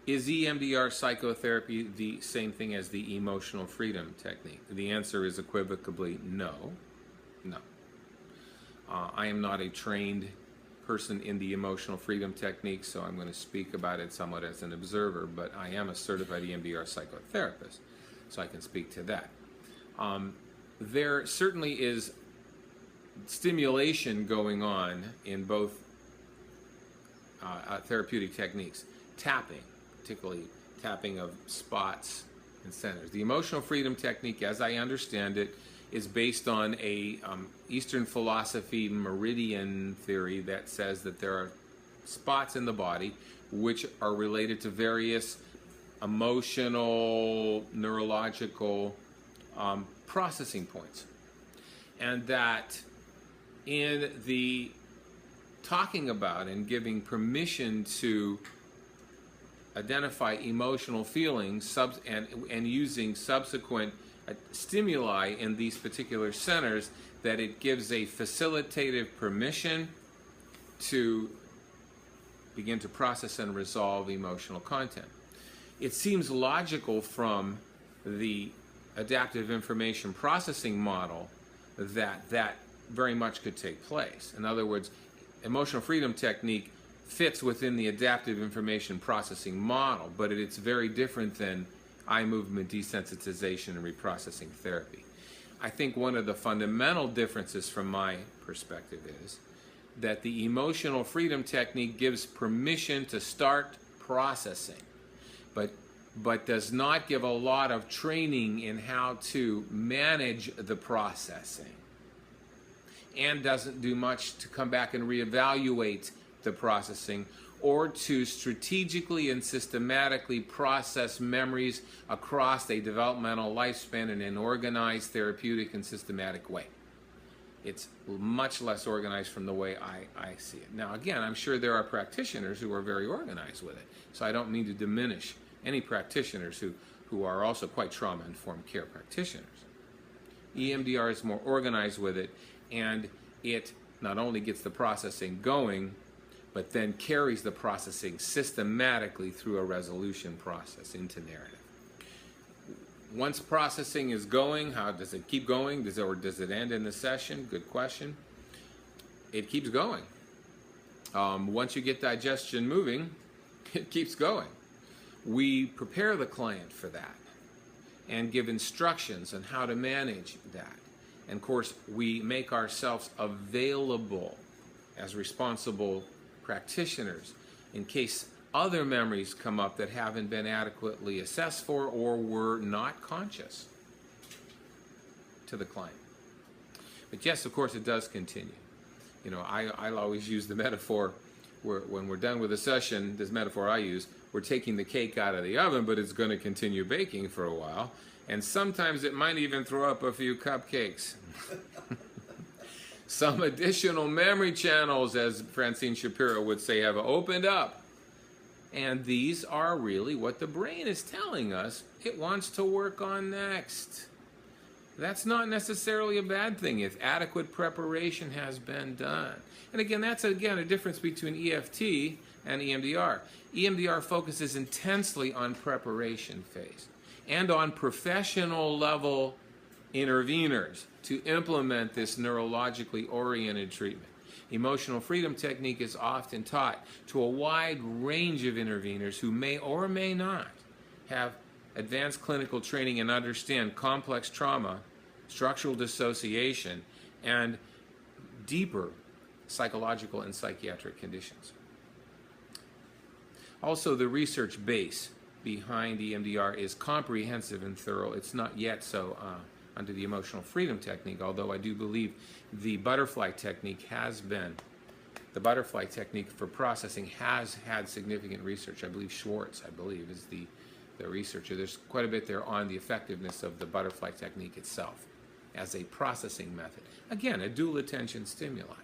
Is EMDR psychotherapy the same thing as the emotional freedom technique? The answer is equivocally no. No. I am not a trained person in the emotional freedom technique, so I'm going to speak about it somewhat as an observer, but I am a certified EMDR psychotherapist, so I can speak to that. There certainly is stimulation going on in both therapeutic techniques. Tapping, particularly tapping of spots and centers. The emotional freedom technique, as I understand it, is based on a Eastern philosophy meridian theory that says that there are spots in the body which are related to various emotional, neurological processing points. And that in the talking about and giving permission to identify emotional feelings and using subsequent stimuli in these particular centers, that it gives a facilitative permission to begin to process and resolve emotional content. It seems logical from the adaptive information processing model that very much could take place. In other words, emotional freedom technique fits within the adaptive information processing model, but it's very different than eye movement desensitization and reprocessing therapy. I think one of the fundamental differences from my perspective is that the emotional freedom technique gives permission to start processing, but does not give a lot of training in how to manage the processing, and doesn't do much to come back and reevaluate the processing or to strategically and systematically process memories across a developmental lifespan in an organized, therapeutic, and systematic way. It's much less organized from the way I see it. Now, again, I'm sure there are practitioners who are very organized with it, so I don't mean to diminish any practitioners who are also quite trauma-informed care practitioners. EMDR is more organized with it, and it not only gets the processing going, but then carries the processing systematically through a resolution process into narrative. Once processing is going, how does it keep going? Or does it end in the session? Good question. It keeps going. Once you get digestion moving, it keeps going. We prepare the client for that and give instructions on how to manage that. And of course, we make ourselves available as responsible practitioners in case other memories come up that haven't been adequately assessed for or were not conscious to the client. But yes, of course, it does continue. You know, I'll always use the metaphor where when we're done with a session, this metaphor I use, we're taking the cake out of the oven, but it's going to continue baking for a while. And sometimes it might even throw up a few cupcakes. Some additional memory channels, as Francine Shapiro would say, have opened up. And these are really what the brain is telling us it wants to work on next. That's not necessarily a bad thing if adequate preparation has been done. And again, that's a difference between EFT and EMDR. EMDR focuses intensely on preparation phase and on professional level interveners to implement this neurologically oriented treatment. Emotional freedom technique is often taught to a wide range of interveners who may or may not have advanced clinical training and understand complex trauma, structural dissociation, and deeper psychological and psychiatric conditions. Also, the research base behind EMDR is comprehensive and thorough. It's not yet so under the emotional freedom technique, although I do believe the butterfly technique for processing has had significant research. I believe Schwartz, is the researcher. There's quite a bit there on the effectiveness of the butterfly technique itself as a processing method. Again, a dual attention stimuli.